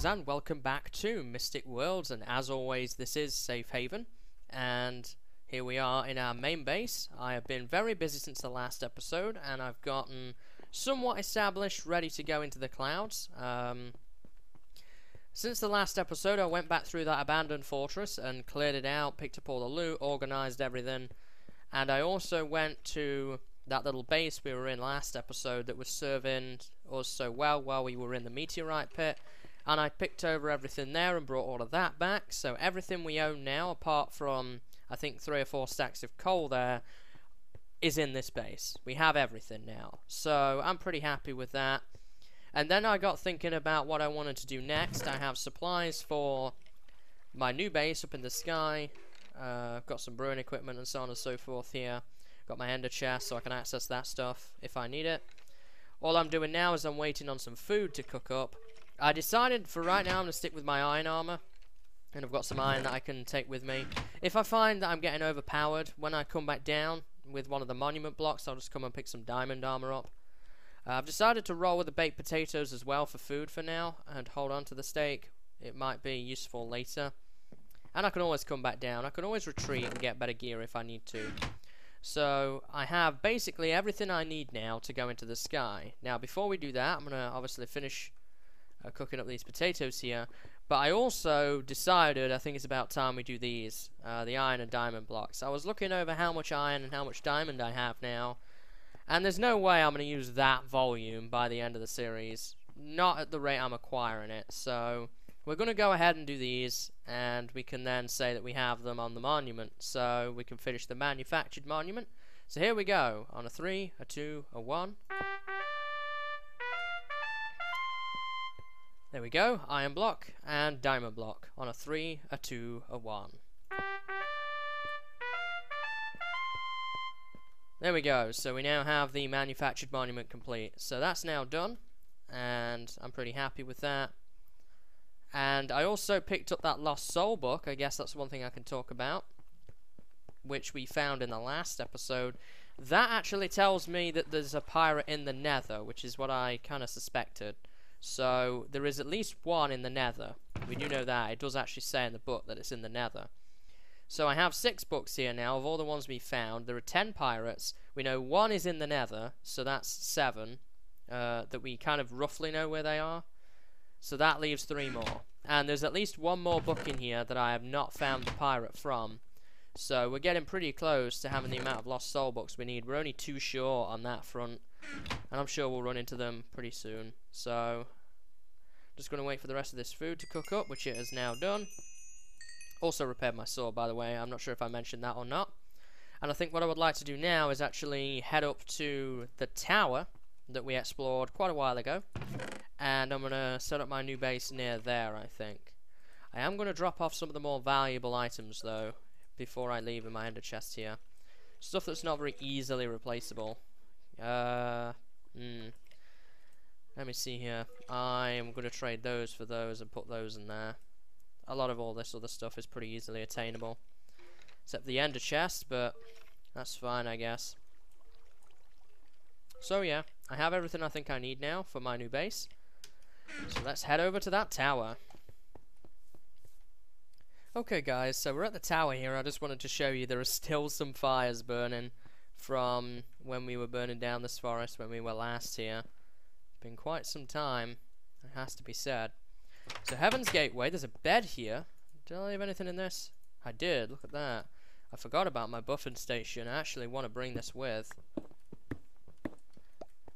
guys, and welcome back to Mystic Worlds, and as always this is Safe Haven, and here we are in our main base. I have been very busy since the last episode, and I've gotten somewhat established, ready to go into the clouds. Since the last episode I went back through that abandoned fortress and cleared it out, picked up all the loot, organised everything, and I also went to that little base we were in last episode that was serving us so well while we were in the meteorite pit, and I picked over everything there and brought all of that back. So everything we own now, apart from I think 3 or 4 stacks of coal there, is in this base. We have everything now, so I'm pretty happy with that. And then I got thinking about what I wanted to do next. I have supplies for my new base up in the sky. I've got some brewing equipment and so on and so forth here. Got my ender chest so I can access that stuff if I need it. All I'm doing now is I'm waiting on some food to cook up. I decided for right now I'm going to stick with my iron armor, and I've got some iron that I can take with me. If I find that I'm getting overpowered, when I come back down with one of the monument blocks, I'll just come and pick some diamond armor up. I've decided to roll with the baked potatoes as well for food for now, and hold on to the steak. It might be useful later. And I can always come back down. I can always retreat and get better gear if I need to. So I have basically everything I need now to go into the sky. Now before we do that, I'm going to obviously finish cooking up these potatoes here. But I also decided I think it's about time we do these, the iron and diamond blocks. I was looking over how much iron and how much diamond I have now, and there's no way I'm going to use that volume by the end of the series. Not at the rate I'm acquiring it. So we're going to go ahead and do these, and we can then say that we have them on the monument. So we can finish the manufactured monument. So here we go. On a 3, a 2, a 1. There we go. Iron block and diamond block. On a 3, a 2, a 1. There we go. So we now have the manufactured monument complete. So that's now done, and I'm pretty happy with that. And I also picked up that Lost Soul book. I guess that's one thing I can talk about, which we found in the last episode. That actually tells me that there's a pirate in the Nether, which is what I kind of suspected. So there is at least one in the Nether. We do know that. It does actually say in the book that it's in the Nether. So I have 6 books here now of all the ones we found. There are 10 pirates. We know one is in the Nether, so that's 7 that we kind of roughly know where they are. So that leaves 3 more. And there's at least one more book in here that I have not found the pirate from. So we're getting pretty close to having the amount of Lost Soul books we need. We're only too short on that front, and I'm sure we'll run into them pretty soon. So just going to wait for the rest of this food to cook up, which it has now done. Also repaired my sword, by the way. I'm not sure if I mentioned that or not. And I think what I would like to do now is actually head up to the tower that we explored quite a while ago. And I'm going to set up my new base near there, I think. I am going to drop off some of the more valuable items, though, before I leave in my ender chest here. Stuff that's not very easily replaceable. Let me see here. I am going to trade those for those and put those in there. A lot of all this other stuff is pretty easily attainable. Except the ender chest, but that's fine, I guess. So yeah, I have everything I think I need now for my new base. So let's head over to that tower. Okay guys, so we're at the tower here. I just wanted to show you there are still some fires burning from when we were burning down this forest when we were last here. Been quite some time, it has to be said. So Heaven's Gateway, there's a bed here. Did I leave anything in this? I did, look at that. I forgot about my buffing station. I actually want to bring this with.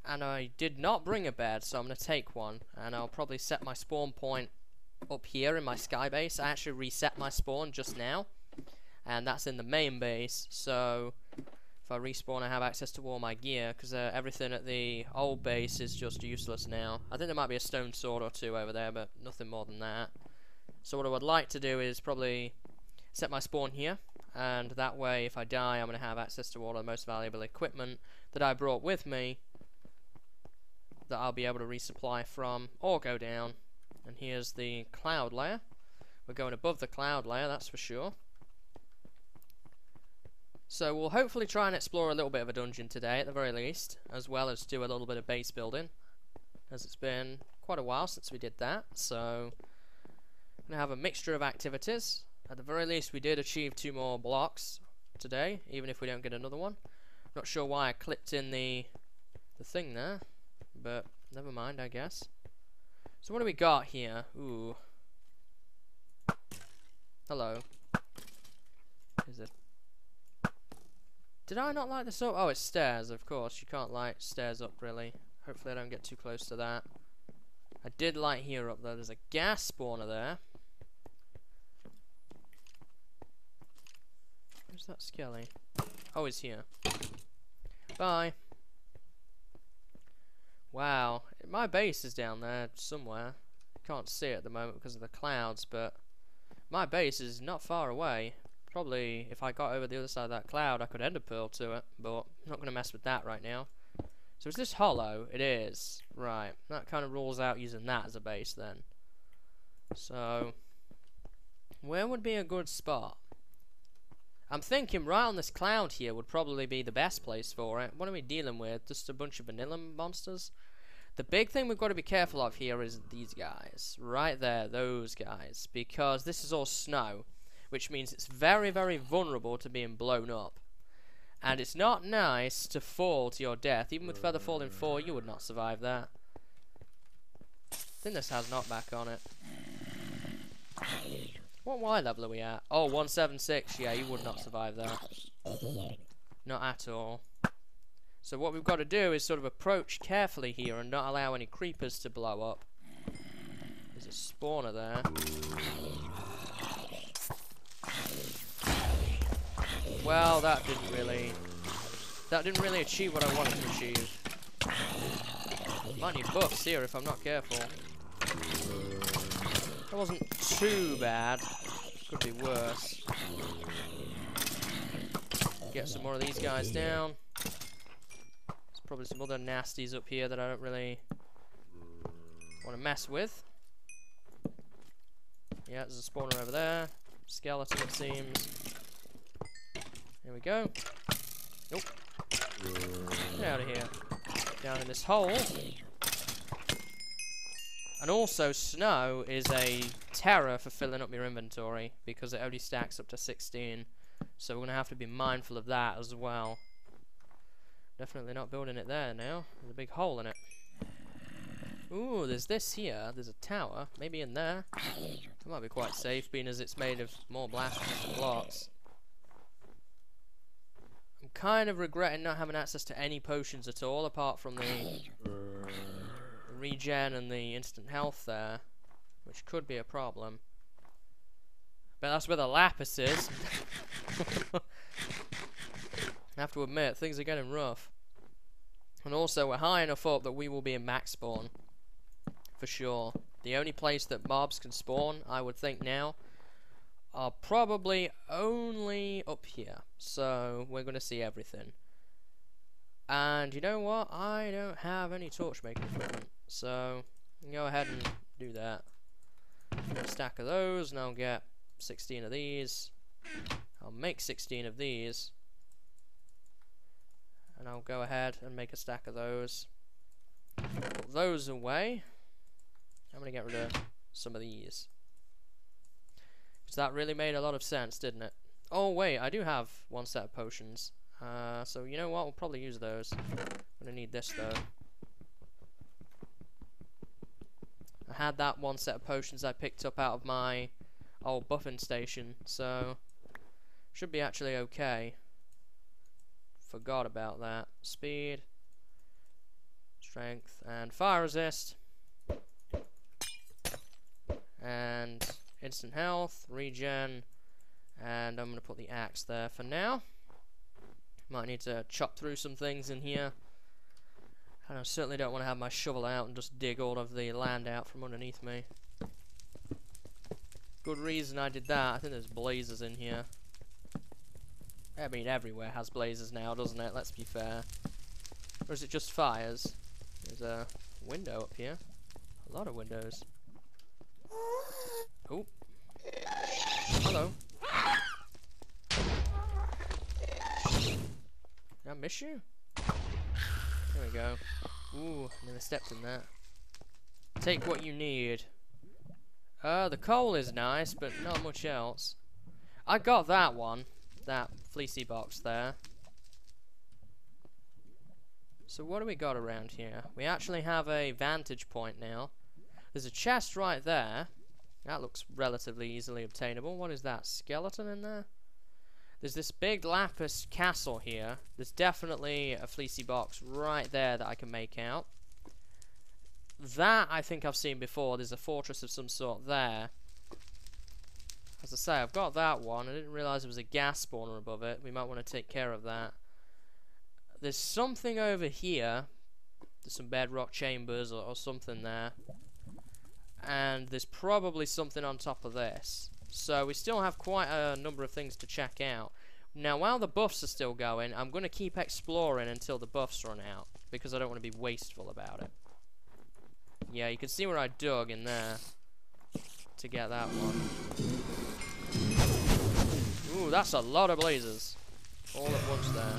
And I did not bring a bed, so I'm going to take one. And I'll probably set my spawn point up here in my sky base. I actually reset my spawn just now. And that's in the main base. So if I respawn, I have access to all my gear. Because everything at the old base is just useless now. I think there might be a stone sword or 2 over there, but nothing more than that. So what I would like to do is probably set my spawn here. And that way, if I die, I'm going to have access to all of the most valuable equipment that I brought with me, that I'll be able to resupply from or go down. And here's the cloud layer. We're going above the cloud layer, that's for sure. So we'll hopefully try and explore a little bit of a dungeon today at the very least, as well as do a little bit of base building, as it's been quite a while since we did that. So Gonna have a mixture of activities. At the very least, we did achieve 2 more blocks today, even if we don't get another one. Not sure why I clipped in the thing there, but never mind, I guess. So what do we got here? Ooh. Hello. Is it? Did I not light this up? Oh, it's stairs, of course. You can't light stairs up, really. Hopefully I don't get too close to that. I did light here up, though. There's a gas spawner there. Where's that skelly? Oh, he's here. Bye. Wow. My base is down there somewhere. Can't see it at the moment because of the clouds, but my base is not far away. Probably, if I got over the other side of that cloud, I could ender pearl to it, but I'm not going to mess with that right now. So is this hollow? It is. Right. That kind of rules out using that as a base then. So, where would be a good spot? I'm thinking right on this cloud here would probably be the best place for it. What are we dealing with? Just a bunch of vanilla monsters? The big thing we've got to be careful of here is these guys. Right there, those guys. Because this is all snow. Which means it's very, very vulnerable to being blown up. And it's not nice to fall to your death. Even with Feather Falling 4, you would not survive that. I think this has knockback on it. What Y level are we at? Oh, 176. Yeah, you would not survive that. Not at all. So what we've got to do is sort of approach carefully here and not allow any creepers to blow up. There's a spawner there. Well, that didn't really achieve what I wanted to achieve. Might need buffs here if I'm not careful. That wasn't too bad. Could be worse. Get some more of these guys down. There's probably some other nasties up here that I don't really want to mess with. Yeah, there's a spawner over there. Skeleton, it seems. There we go. Nope. Get out of here. Down in this hole. And also, snow is a terror for filling up your inventory because it only stacks up to 16. So we're going to have to be mindful of that as well. Definitely not building it there now. There's a big hole in it. Ooh, there's this here. There's a tower. Maybe in there. That might be quite safe, being as it's made of more blast blocks. I'm kind of regretting not having access to any potions at all, apart from the regen and the instant health there, which could be a problem. But that's where the lapis is. I have to admit, things are getting rough. And also, we're high enough up that we will be in max spawn. For sure. The only place that mobs can spawn, I would think now, are probably only up here. So, we're going to see everything. And you know what? I don't have any torchmaking equipment. So, go ahead and do that. Get a stack of those, and I'll get 16 of these. I'll make 16 of these. And I'll go ahead and make a stack of those. Put those away. I'm going to get rid of some of these. Because that really made a lot of sense, didn't it? Oh, wait, I do have one set of potions. So, you know what? We'll probably use those. I'm going to need this, though. I had that one set of potions I picked up out of my old buffing station. So, should be actually okay. Forgot about that. Speed, strength, and fire resist, and instant health, regen, and I'm going to put the axe there for now. Might need to chop through some things in here, and I certainly don't want to have my shovel out and just dig all of the land out from underneath me. Good reason I did that. I think there's blazes in here. I mean, everywhere has blazes now, doesn't it? Let's be fair. Or is it just fires? There's a window up here. A lot of windows. Oh. Hello. Did I miss you? There we go. Ooh, I nearly stepped in that. Take what you need. The coal is nice, but not much else. I got that one. That fleecy box there. So what do we got around here? We actually have a vantage point now. There's a chest right there. That looks relatively easily obtainable. What is that? Skeleton in there? There's this big lapis castle here. There's definitely a fleecy box right there that I can make out. That I think I've seen before. There's a fortress of some sort there. As I say, I've got that one. I didn't realise there was a gas spawner above it. We might want to take care of that. There's something over here. There's some bedrock chambers or something there. And there's probably something on top of this. So we still have quite a number of things to check out. Now, while the buffs are still going, I'm going to keep exploring until the buffs run out, because I don't want to be wasteful about it. Yeah, you can see where I dug in there to get that one. Ooh, that's a lot of blazes. All at once there.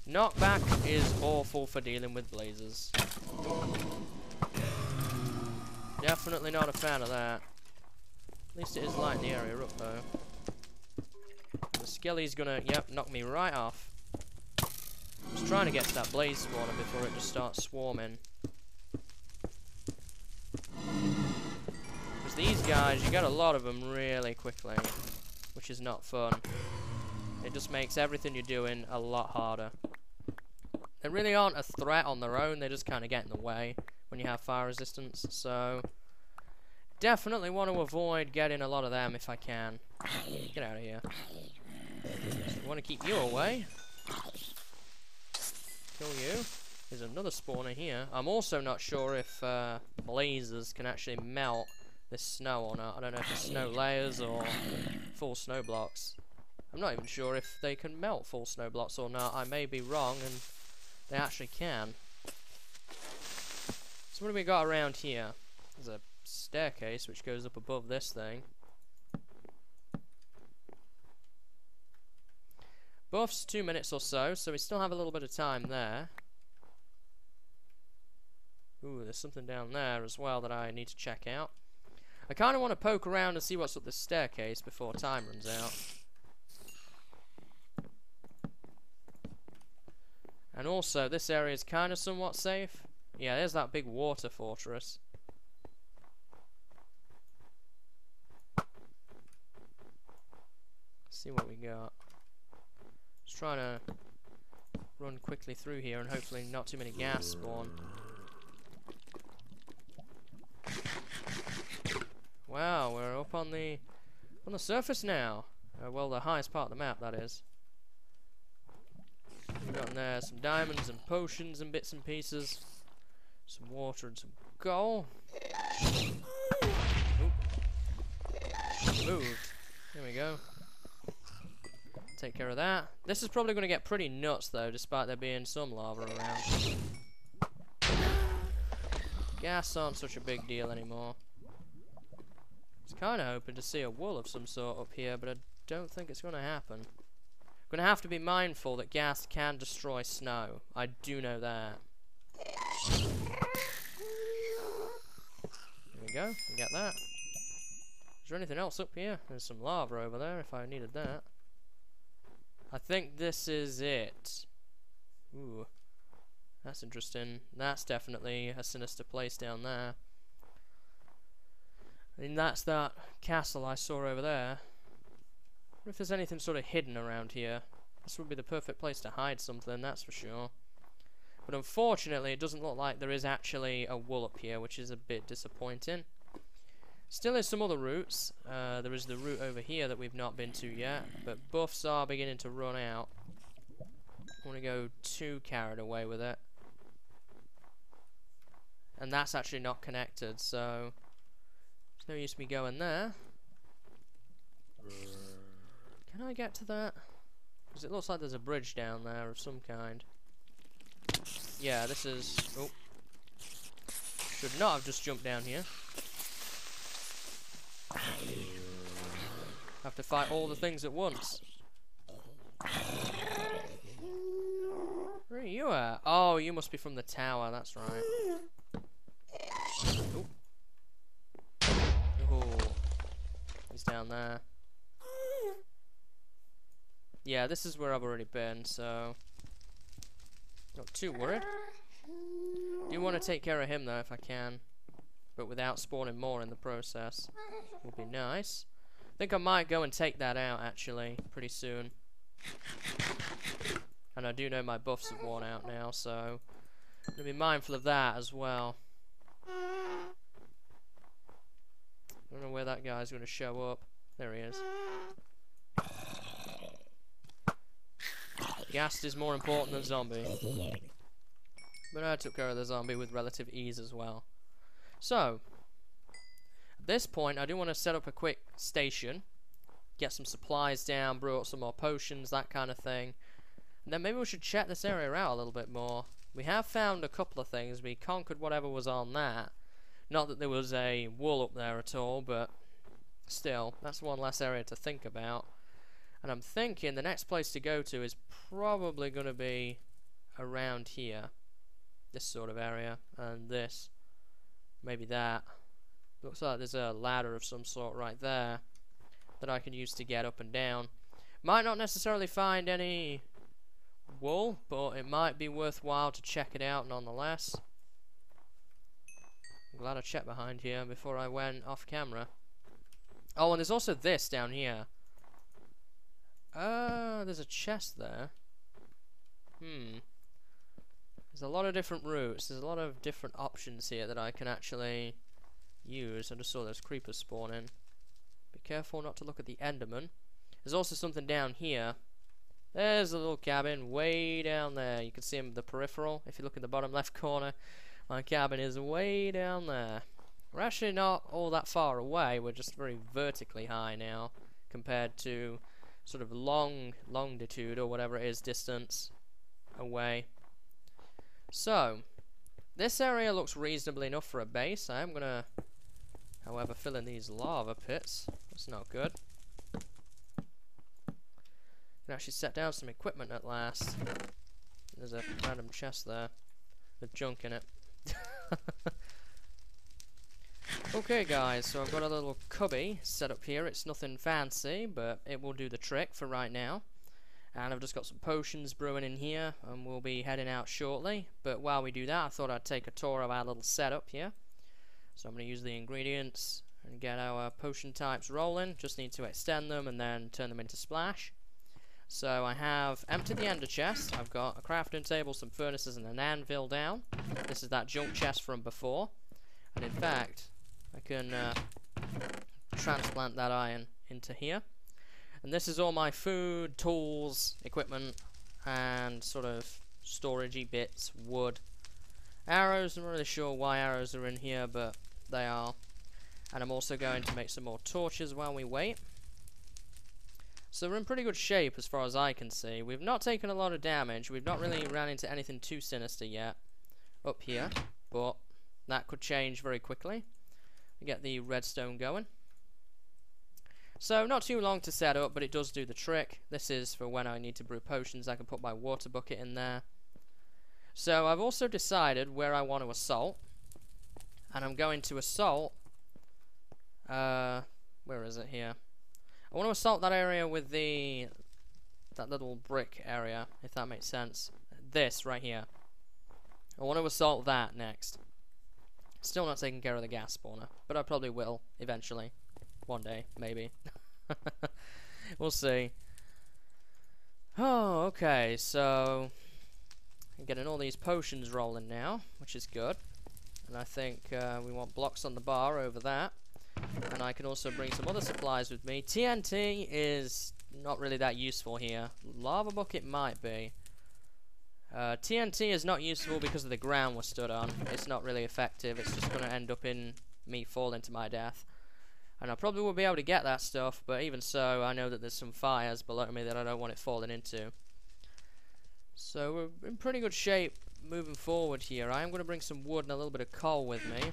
Knockback is awful for dealing with blazes. Definitely not a fan of that. At least it is lighting the area up though. The skelly's gonna, yep, knock me right off. I was trying to get to that blaze spawner before it just starts swarming. Because these guys, you get a lot of them really quickly, which is not fun. It just makes everything you're doing a lot harder. They really aren't a threat on their own, they just kind of get in the way when you have fire resistance, so definitely want to avoid getting a lot of them if I can. Get out of here. So want to keep you away. Kill you. There's another spawner here. I'm also not sure if blazes can actually melt this snow or not. I don't know if it's snow layers or full snow blocks. I'm not even sure if they can melt full snow blocks or not. I may be wrong, and they actually can. So what do we got around here? There's a staircase which goes up above this thing. Buffs 2 minutes or so, so we still have a little bit of time there. Ooh, there's something down there as well that I need to check out. I kind of want to poke around and see what's up this staircase before time runs out. And also, this area is kind of somewhat safe. Yeah, there's that big water fortress. Let's see what we got. Just trying to run quickly through here and hopefully not too many gas spawn. Wow, we're up on the surface now. Well, the highest part of the map, that is. We've got in there some diamonds and potions and bits and pieces. Some water and some coal. Moved. There we go. Take care of that. This is probably going to get pretty nuts though, despite there being some lava around. Gas aren't such a big deal anymore. I was kind of hoping to see a wool of some sort up here, but I don't think it's going to happen. I'm going to have to be mindful that gas can destroy snow. I do know that. There we go. We get that. Is there anything else up here? There's some lava over there if I needed that. I think this is it. Ooh. That's interesting. That's definitely a sinister place down there. And that's that castle I saw over there. I wonder if there's anything sort of hidden around here. This would be the perfect place to hide something, that's for sure. But unfortunately, it doesn't look like there is actually a wool up here, which is a bit disappointing. Still is some other routes. There is the route over here that we've not been to yet, but buffs are beginning to run out. I don't want to go too carried away with it. And that's actually not connected, so there's no use me going there. Can I get to that? Because it looks like there's a bridge down there of some kind. Yeah, this is... Oh. Should not have just jumped down here. Have to fight all the things at once. Where are you at? Oh, you must be from the tower, that's right. down there. Yeah, this is where I've already been, so not too worried. Do want to take care of him though if I can, but without spawning more in the process. Would be nice. I think I might go and take that out actually pretty soon. And I do know my buffs have worn out now, so I'm gonna be mindful of that as well. I don't know where that guy's gonna show up. There he is. Ghast is more important than zombie. But I took care of the zombie with relative ease as well. So, at this point, I do want to set up a quick station. Get some supplies down, brew up some more potions, that kind of thing. And then maybe we should check this area out a little bit more. We have found a couple of things. We conquered whatever was on that. Not that there was a wool up there at all, but still, that's one less area to think about. And I'm thinking the next place to go to is probably going to be around here. This sort of area. And this. Maybe that. Looks like there's a ladder of some sort right there that I can use to get up and down. Might not necessarily find any wool, but it might be worthwhile to check it out nonetheless. I'm glad I checked behind here before I went off camera. Oh, and there's also this down here. There's a chest there. There's a lot of different routes. There's a lot of different options here that I can actually use. I just saw those creepers spawn in. Be careful not to look at the Enderman. There's also something down here. There's a little cabin way down there. You can see him in the peripheral. If you look in the bottom left corner, my cabin is way down there. We're actually not all that far away. We're just very vertically high now compared to sort of longitude or whatever it is, distance away. So, this area looks reasonably enough for a base. I am going to, however, fill in these lava pits. That's not good. Can actually set down some equipment at last. There's a random chest there with junk in it. Okay guys, so I've got a little cubby set up here. It's nothing fancy, but it will do the trick for right now. And I've just got some potions brewing in here, and we'll be heading out shortly. But while we do that, I thought I'd take a tour of our little setup here. So I'm going to use the ingredients and get our potion types rolling. Just need to extend them and then turn them into splash. So I have emptied the ender chest. I've got a crafting table, some furnaces, and an anvil down. This is that junk chest from before. And in fact, I can transplant that iron into here. And this is all my food, tools, equipment, and sort of storagey bits, wood. Arrows, I'm not really sure why arrows are in here, but they are. And I'm also going to make some more torches while we wait. So we're in pretty good shape as far as I can see. We've not taken a lot of damage. We've not really ran into anything too sinister yet up here, but that could change very quickly. We get the redstone going. So not too long to set up, but it does do the trick. This is for when I need to brew potions. I can put my water bucket in there. So I've also decided where I want to assault, and I'm going to assault where is it here? I want to assault that area with that little brick area, if that makes sense. This right here. I want to assault that next. Still not taking care of the gas spawner, but I probably will eventually. One day, maybe. We'll see. Oh, okay, so I'm getting all these potions rolling now, which is good. And I think we want blocks on the bar over that. And I can also bring some other supplies with me. TNT is not really that useful here. Lava bucket might be. TNT is not useful because of the ground we're stood on. It's not really effective. It's just going to end up in me falling to my death. And I probably will be able to get that stuff, but even so, I know that there's some fires below me that I don't want it falling into. So we're in pretty good shape moving forward here. I am going to bring some wood and a little bit of coal with me.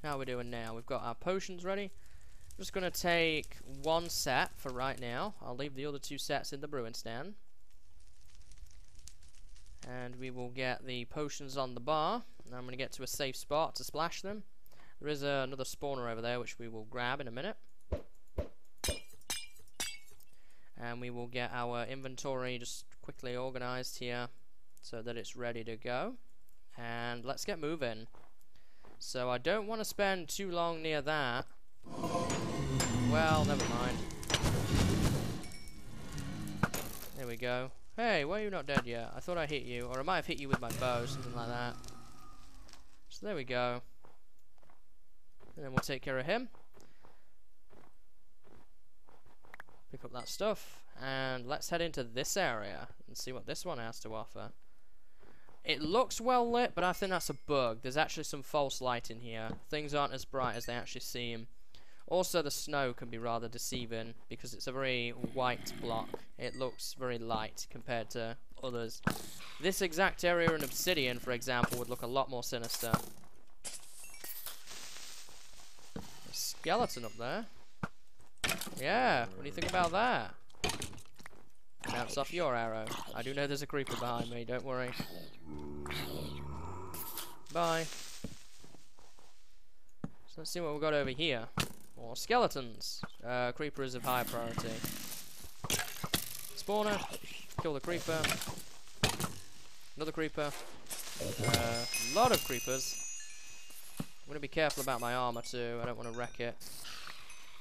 How are we doing now? We've got our potions ready. I'm just going to take one set for right now. I'll leave the other two sets in the brewing stand. And we will get the potions on the bar. And I'm going to get to a safe spot to splash them. There is another spawner over there which we will grab in a minute. And we will get our inventory just quickly organized here so that it's ready to go. And let's get moving. So I don't want to spend too long near that. Well, never mind. There we go. Hey, why are you not dead yet? I thought I hit you, or I might have hit you with my bow, something like that. So there we go. And then we'll take care of him. Pick up that stuff. And let's head into this area and see what this one has to offer. It looks well lit, but I think that's a bug. There's actually some false light in here. Things aren't as bright as they actually seem. Also, the snow can be rather deceiving because it's a very white block. It looks very light compared to others. This exact area in obsidian, for example, would look a lot more sinister. A skeleton up there. Yeah, what do you think about that? Bounce off your arrow. I do know there's a creeper behind me, don't worry. Bye. So let's see what we've got over here. More skeletons. Creeper is of higher priority. Spawner. Kill the creeper. Another creeper. A lot of creepers. I'm going to be careful about my armor too. I don't want to wreck it.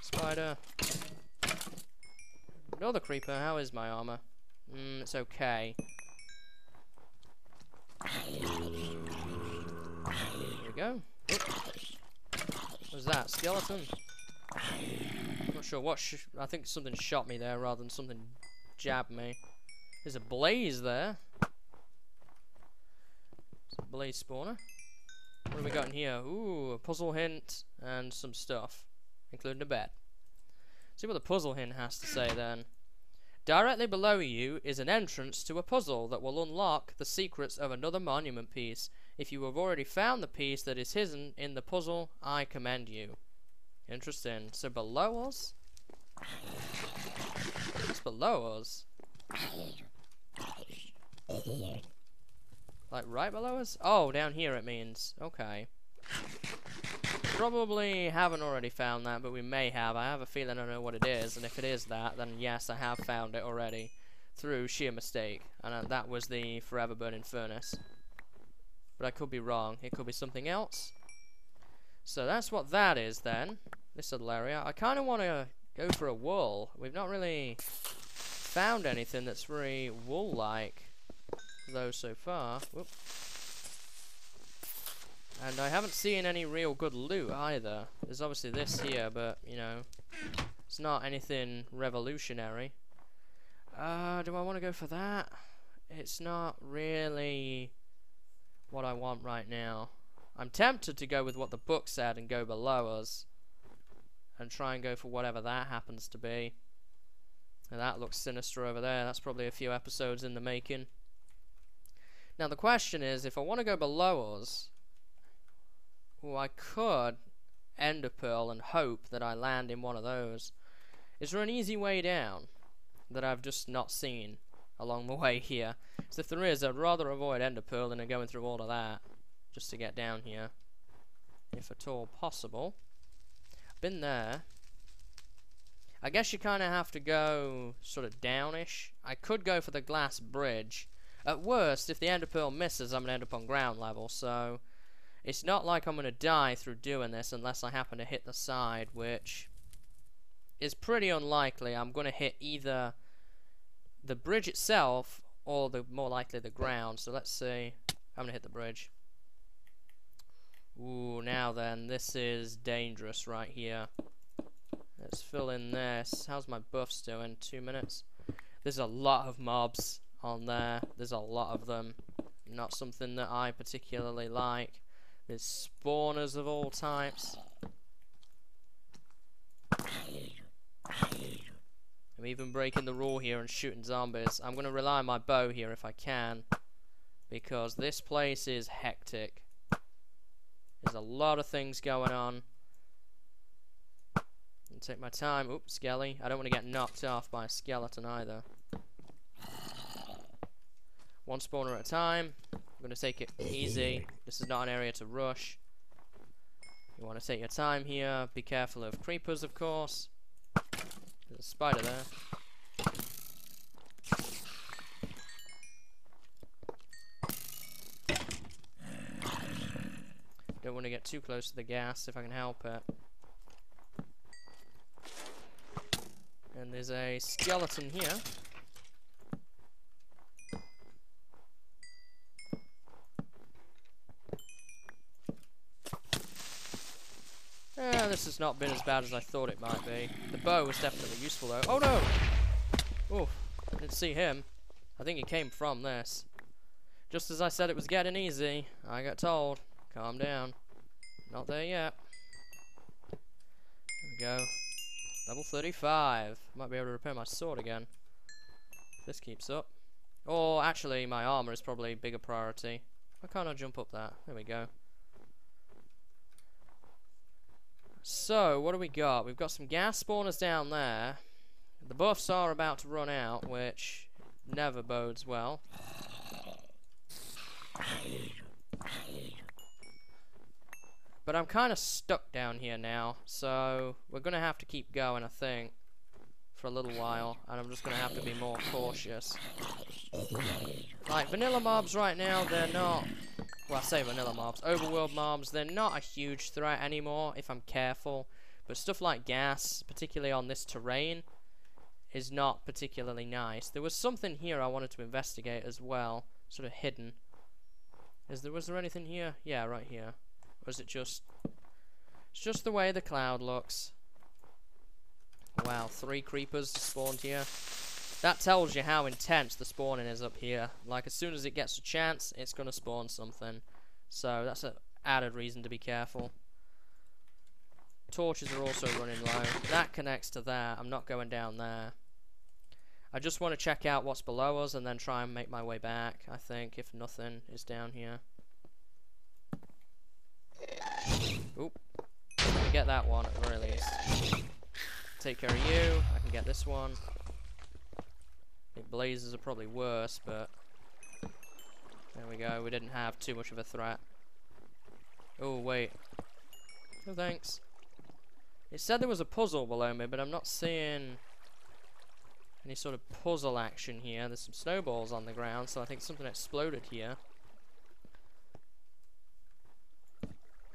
Spider. Another creeper. How is my armor? It's okay. There we go. What was that? Skeleton? Not sure what. I think something shot me there rather than something jabbed me. There's a blaze there. It's a blaze spawner. What have we got in here? Ooh, a puzzle hint and some stuff, including a bed. See what the puzzle hint has to say then. Directly below you is an entrance to a puzzle that will unlock the secrets of another monument piece. If you have already found the piece that is hidden in the puzzle, I commend you. Interesting. So below us? What's below us? Like right below us? Oh, down here it means. Okay. Probably haven't already found that, but we may have. I have a feeling I know what it is, and if it is that, then yes, I have found it already through sheer mistake, and that was the forever burning furnace. But I could be wrong. It could be something else. So that's what that is then. This little area. I kind of want to go for a wool. We've not really found anything that's very wool-like, though, so far. Whoop. And I haven't seen any real good loot either. There's obviously this here, but, you know, it's not anything revolutionary. Do I want to go for that? It's not really what I want right now. I'm tempted to go with what the book said and go below us. And try and go for whatever that happens to be. And that looks sinister over there. That's probably a few episodes in the making. Now the question is, if I want to go below us... Well, I could ender pearl and hope that I land in one of those. Is there an easy way down that I've just not seen along the way here? So if there is, I'd rather avoid ender pearl than going through all of that just to get down here, if at all possible. Been there. I guess you kind of have to go sort of downish. I could go for the glass bridge. At worst, if the ender pearl misses, I'm going to end up on ground level, so... It's not like I'm going to die through doing this unless I happen to hit the side, which is pretty unlikely. I'm going to hit either the bridge itself or more likely the ground. So let's see. I'm going to hit the bridge. Ooh, now then, this is dangerous right here. Let's fill in this. How's my buffs doing? 2 minutes. There's a lot of mobs on there. There's a lot of them. Not something that I particularly like. There's spawners of all types. I'm even breaking the rule here and shooting zombies. I'm going to rely on my bow here if I can, because this place is hectic. There's a lot of things going on. I'll take my time. Oops, skelly. I don't want to get knocked off by a skeleton either. One spawner at a time. I'm going to take it easy. This is not an area to rush. You want to take your time here. Be careful of creepers, of course. There's a spider there. Don't want to get too close to the gas if I can help it. And there's a skeleton here. This has not been as bad as I thought it might be. The bow was definitely useful though. Oh no! Oof, I didn't see him. I think he came from this. Just as I said it was getting easy, I got told. Calm down. Not there yet. There we go. Level 35. Might be able to repair my sword again. If this keeps up. Or actually, my armor is probably a bigger priority. Why can't I jump up that? There we go. So, what do we got? We've got some gas spawners down there. The buffs are about to run out, which never bodes well. But I'm kind of stuck down here now, so we're going to have to keep going, I think, for a little while, and I'm just going to have to be more cautious. Like, vanilla mobs right now, they're not... Well, I say vanilla mobs. Overworld mobs, they're not a huge threat anymore, if I'm careful. But stuff like gas, particularly on this terrain, is not particularly nice. There was something here I wanted to investigate as well, sort of hidden. Was there anything here? Yeah, right here. Or is it just... It's just the way the cloud looks. Wow, 3 creepers spawned here. That tells you how intense the spawning is up here. Like, as soon as it gets a chance, it's going to spawn something. So, that's an added reason to be careful. Torches are also running low. That connects to that. I'm not going down there. I just want to check out what's below us and then try and make my way back, I think, if nothing is down here. Oop. Let me get that one at the very least. Take care of you. I can get this one. I think blazes are probably worse, but there we go. We didn't have too much of a threat. Oh, wait. No thanks. It said there was a puzzle below me, but I'm not seeing any sort of puzzle action here. There's some snowballs on the ground, so I think something exploded here.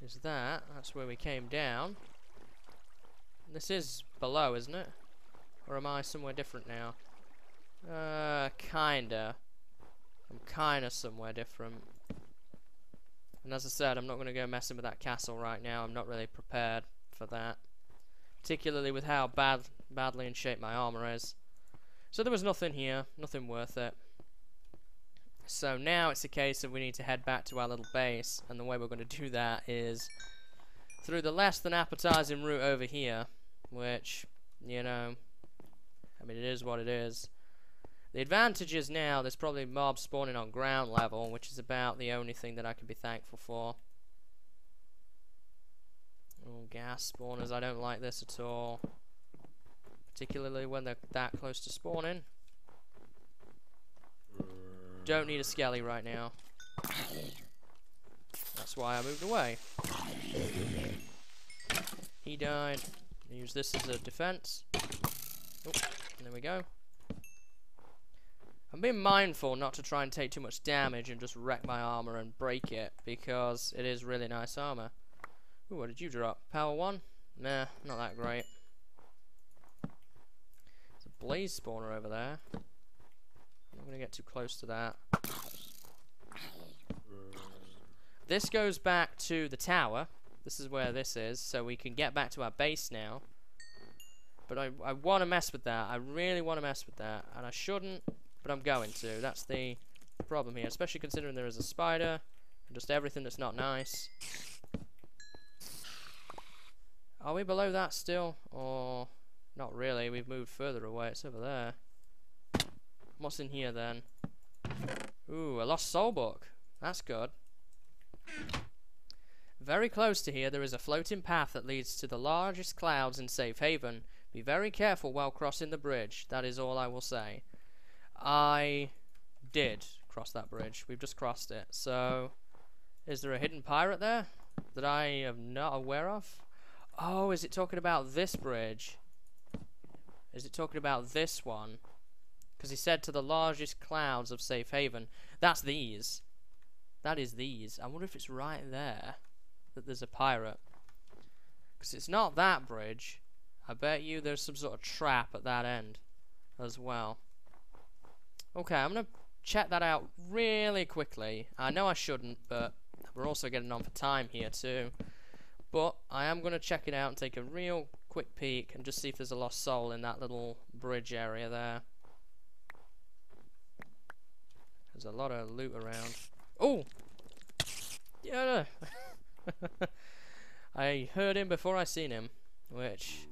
Is that? That's where we came down. This is below, isn't it? Or am I somewhere different now? Kinda. I'm kinda somewhere different. And as I said, I'm not going to go messing with that castle right now. I'm not really prepared for that. Particularly with how badly in shape my armor is. So there was nothing here. Nothing worth it. So now it's a case of we need to head back to our little base. And the way we're going to do that is through the less than appetizing route over here. Which, you know, I mean, it is what it is. The advantage is now there's probably mobs spawning on ground level, which is about the only thing that I can be thankful for. Oh, gas spawners, I don't like this at all. Particularly when they're that close to spawning. Don't need a skelly right now. That's why I moved away. He died. Use this as a defense. Oh, there we go. I'm being mindful not to try and take too much damage and just wreck my armor and break it, because it is really nice armor. Ooh, what did you drop? Power 1? Nah, not that great. There's a blaze spawner over there. I'm not going to get too close to that. This goes back to the tower. This is where this is, so we can get back to our base now. But I want to mess with that. I really want to mess with that. And I shouldn't, but I'm going to. That's the problem here, especially considering there is a spider and just everything that's not nice. Are we below that still? Or not really. We've moved further away. It's over there. What's in here then? Ooh, a lost soul book. That's good. Very close to here, there is a floating path that leads to the largest clouds in Safe Haven. Be very careful while crossing the bridge. That is all I will say. I did cross that bridge. We've just crossed it. So, is there a hidden pirate there that I am not aware of? Oh, is it talking about this bridge? Is it talking about this one? Because he said to the largest clouds of Safe Haven. That's these. That is these. I wonder if it's right there. that there's a pirate. Because it's not that bridge. I bet you there's some sort of trap at that end as well. Okay, I'm going to check that out really quickly. I know I shouldn't, but we're also getting on for time here too. But I am going to check it out and take a real quick peek and just see if there's a lost soul in that little bridge area there. There's a lot of loot around. Oh! Yeah! I heard him before I seen him, which...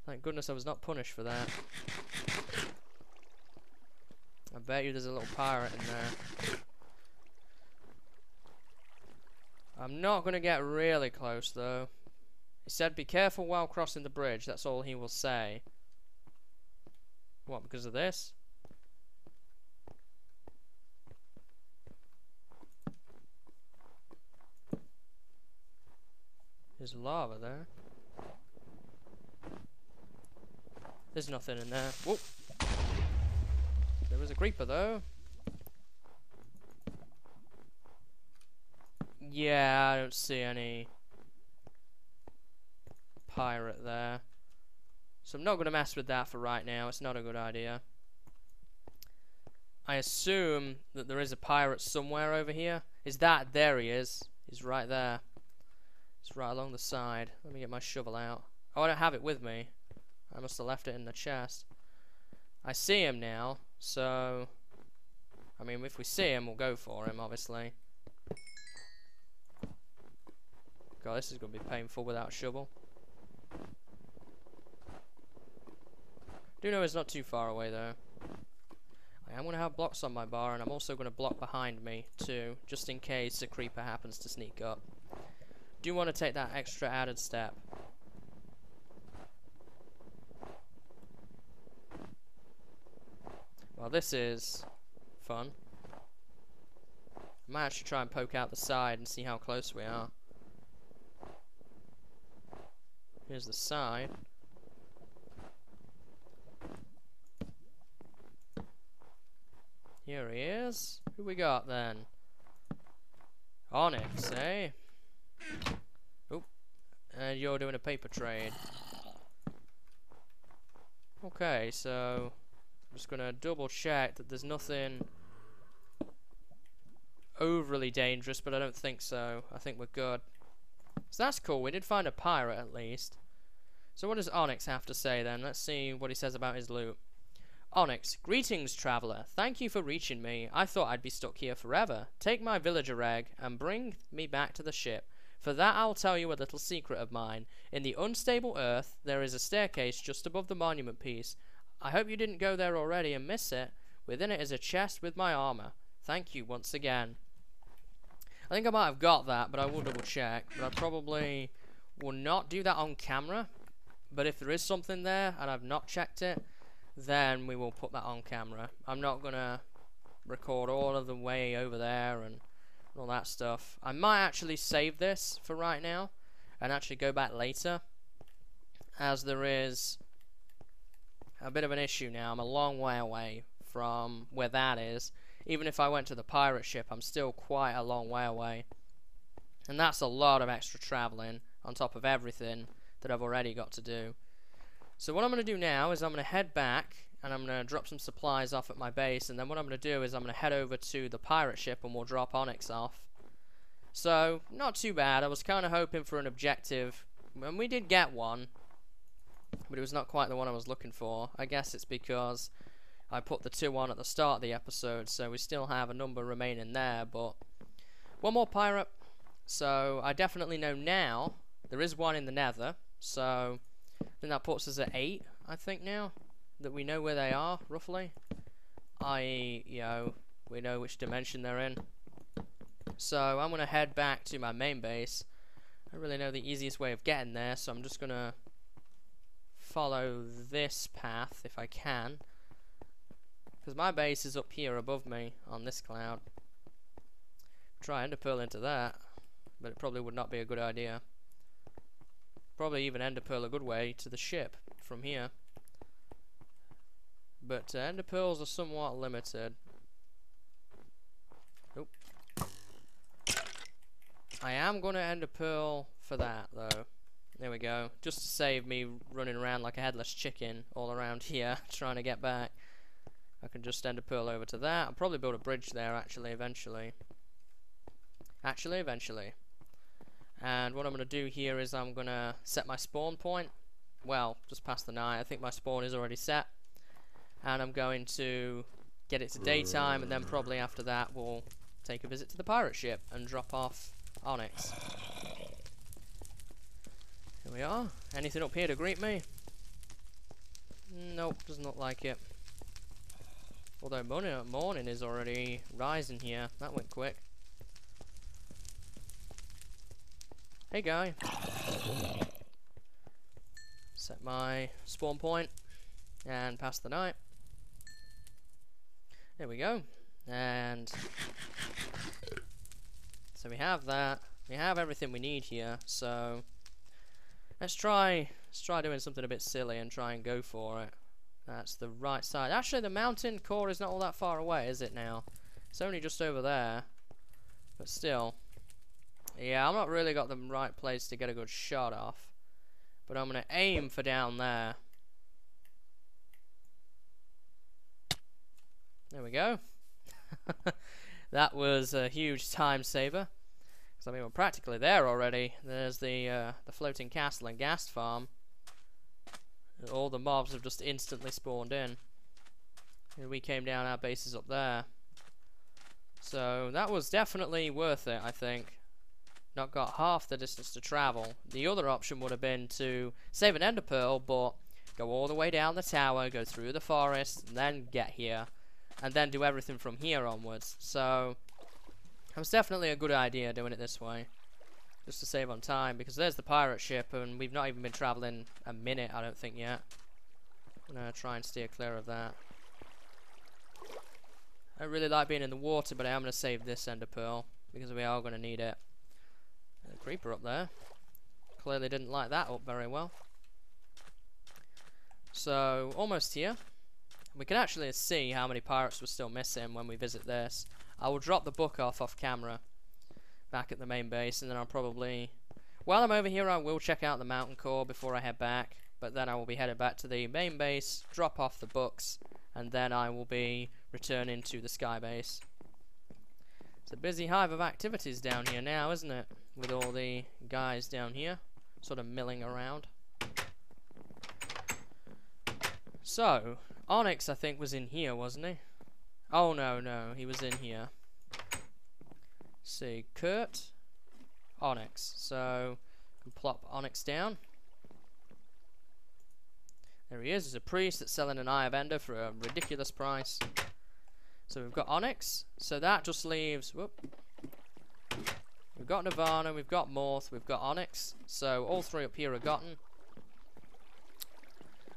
Thank goodness I was not punished for that. I bet you there's a little pirate in there. I'm not going to get really close though. He said be careful while crossing the bridge, that's all he will say. What, because of this? There's lava there. There's nothing in there. Whoop! There was a creeper though. Yeah, I don't see any pirate there. So I'm not going to mess with that for right now. It's not a good idea. I assume that there is a pirate somewhere over here. Is that? There he is. He's right there. It's right along the side. Let me get my shovel out. Oh, I don't have it with me. I must have left it in the chest. I see him now, so... I mean, if we see him, we'll go for him, obviously. God, this is going to be painful without a shovel. Do know it's not too far away, though. I am going to have blocks on my bar, and I'm also going to block behind me, too, just in case a creeper happens to sneak up. Do want to take that extra added step. Well, this is fun. I might actually try and poke out the side and see how close we are. Here's the side. Here he is. Who we got then? Onyx, eh? Oop. And you're doing a paper trade. Okay, so I'm just gonna double check that there's nothing overly dangerous, but I don't think so. I think we're good. So that's cool. We did find a pirate at least. So what does Onyx have to say then? Let's see what he says about his loot. Onyx, greetings, traveller. Thank you for reaching me. I thought I'd be stuck here forever. Take my villager egg and bring me back to the ship. For that I'll tell you a little secret of mine. In the unstable earth, there is a staircase just above the monument piece. I hope you didn't go there already and miss it. Within it is a chest with my armour. Thank you once again. I think I might have got that, but I will double check. But I probably will not do that on camera. But if there is something there and I've not checked it, then we will put that on camera. I'm not going to record all of the way over there and all that stuff. I might actually save this for right now and actually go back later, as there is a bit of an issue now. I'm a long way away from where that is. Even if I went to the pirate ship, I'm still quite a long way away. And that's a lot of extra traveling on top of everything that I've already got to do. So what I'm going to do now is I'm going to head back and I'm going to drop some supplies off at my base, and then what I'm going to do is I'm going to head over to the pirate ship and we'll drop Onyx off. So, not too bad. I was kind of hoping for an objective, and we did get one, but it was not quite the one I was looking for. I guess it's because I put the 2 on at the start of the episode, so we still have a number remaining there, but one more pirate. So I definitely know now there is one in the nether, so I think that puts us at 8, I think now, that we know where they are, roughly. I.e., you know, we know which dimension they're in. So I'm going to head back to my main base. I don't really know the easiest way of getting there, so I'm just going to follow this path if I can. Because my base is up here above me on this cloud. Try ender pearl into that, but it probably would not be a good idea. Probably even ender pearl a good way to the ship from here. But ender pearls are somewhat limited. Nope. I am going to end a pearl for that, though. There we go. Just to save me running around like a headless chicken all around here, trying to get back. I can just end a pearl over to that. I'll probably build a bridge there, actually, eventually. And what I'm going to do here is I'm going to set my spawn point. Well, just past the night. I think my spawn is already set. And I'm going to get it to daytime, and then probably after that we'll take a visit to the pirate ship and drop off Onyx. Here we are. Anything up here to greet me? Nope, doesn't look like it. Although morning is already rising here. That went quick. Hey guy. Set my spawn point and pass the night. There we go. And so we have that. We have everything we need here. So let's try doing something a bit silly and try and go for it. That's the right side. Actually, the mountain core is not all that far away, is it now? It's only just over there. But still. Yeah, I've not really got the right place to get a good shot off. But I'm going to aim for down there. There we go. That was a huge time saver. Because I mean, we're practically there already. There's the floating castle and gas farm. All the mobs have just instantly spawned in. And we came down, our base is up there. So that was definitely worth it, I think. Not got half the distance to travel. The other option would have been to save an ender pearl, but go all the way down the tower, go through the forest, and then get here. And then do everything from here onwards. So it was definitely a good idea doing it this way. Just to save on time, because there's the pirate ship, and we've not even been traveling a minute, I don't think, yet. I'm going to try and steer clear of that. I really like being in the water, but I am going to save this ender pearl, because we are going to need it. A creeper up there. Clearly didn't light that up very well. So, almost here. We can actually see how many pirates we're still missing when we visit this. I will drop the book off camera back at the main base, and then I'll probably, while I'm over here, I will check out the mountain core before I head back, but then I will be headed back to the main base, drop off the books, and then I will be returning to the sky base. It's a busy hive of activities down here now, isn't it? With all the guys down here sort of milling around. So Onyx, I think, was in here, wasn't he? Oh no, he was in here. See, Kurt, Onyx. So, can plop Onyx down. There he is. There's a priest that's selling an Eye of Ender for a ridiculous price. So we've got Onyx. So that just leaves. Whoop. We've got Nirvana. We've got Morth. We've got Onyx. So all three up here are gotten.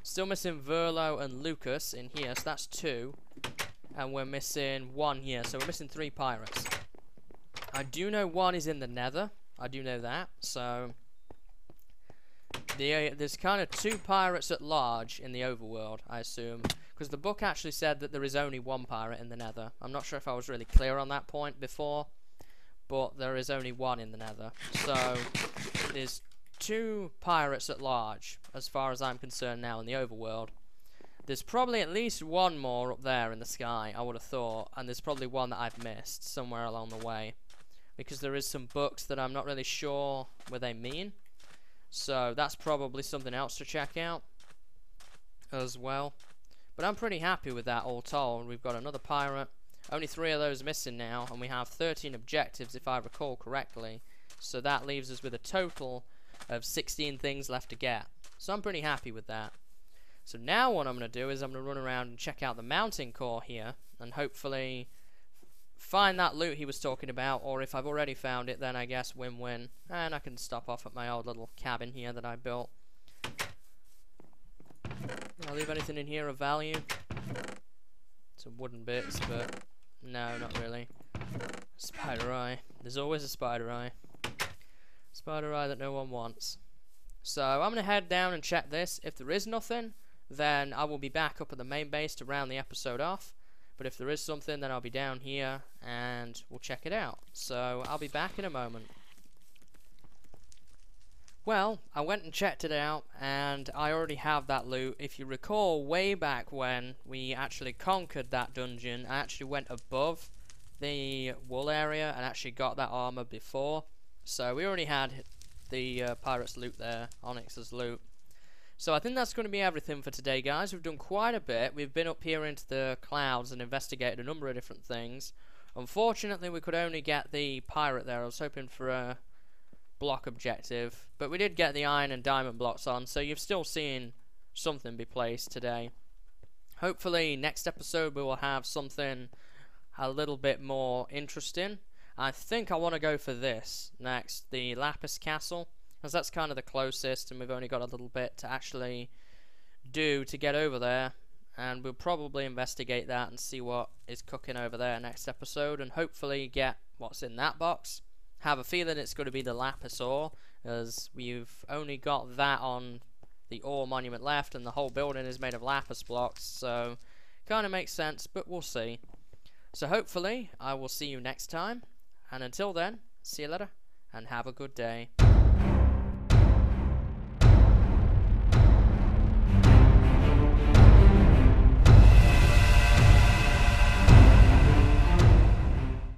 Still missing Verlo and Lucas in here. So that's 2. And we're missing 1 here. So we're missing 3 pirates. I do know 1 is in the Nether. I do know that. So there's kind of 2 pirates at large in the overworld, I assume, because the book actually said that there is only 1 pirate in the Nether. I'm not sure if I was really clear on that point before, but there is only 1 in the Nether. So there's 2 pirates at large, as far as I'm concerned now, in the overworld. There's probably at least 1 more up there in the sky, I would have thought, and there's probably 1 that I've missed somewhere along the way, because there is some books that I'm not really sure what they mean. So that's probably something else to check out as well. But I'm pretty happy with that all told. We've got another pirate. Only 3 of those missing now, and we have 13 objectives if I recall correctly. So that leaves us with a total of 16 things left to get. So I'm pretty happy with that. So now what I'm going to do is I'm going to run around and check out the mountain core here, and hopefully find that loot he was talking about, or if I've already found it, then I guess win-win. And I can stop off at my old little cabin here that I built. Did I leave anything in here of value? Some wooden bits, but no, not really. Spider eye. There's always a spider eye. Spider eye that no one wants. So I'm going to head down and check this. If there is nothing, then I will be back up at the main base to round the episode off. But if there is something, then I'll be down here and we'll check it out. So I'll be back in a moment. Well, I went and checked it out, and I already have that loot. If you recall, way back when we actually conquered that dungeon, I actually went above the wool area and actually got that armor before. So we already had the pirates' loot there, Onyx's loot. So I think that's going to be everything for today, guys. We've done quite a bit. We've been up here into the clouds and investigated a number of different things. Unfortunately, we could only get the pirate there. I was hoping for a block objective, but we did get the iron and diamond blocks on, so you've still seen something be placed today. Hopefully next episode we will have something a little bit more interesting. I think I want to go for this next, the Lapis Castle, because that's kind of the closest and we've only got a little bit to actually do to get over there, and we'll probably investigate that and see what is cooking over there next episode, and hopefully get what's in that box. Have a feeling it's going to be the lapis ore, as we've only got that on the ore monument left, and the whole building is made of lapis blocks, so kind of makes sense, but we'll see. So hopefully I will see you next time, and until then, see you later and have a good day.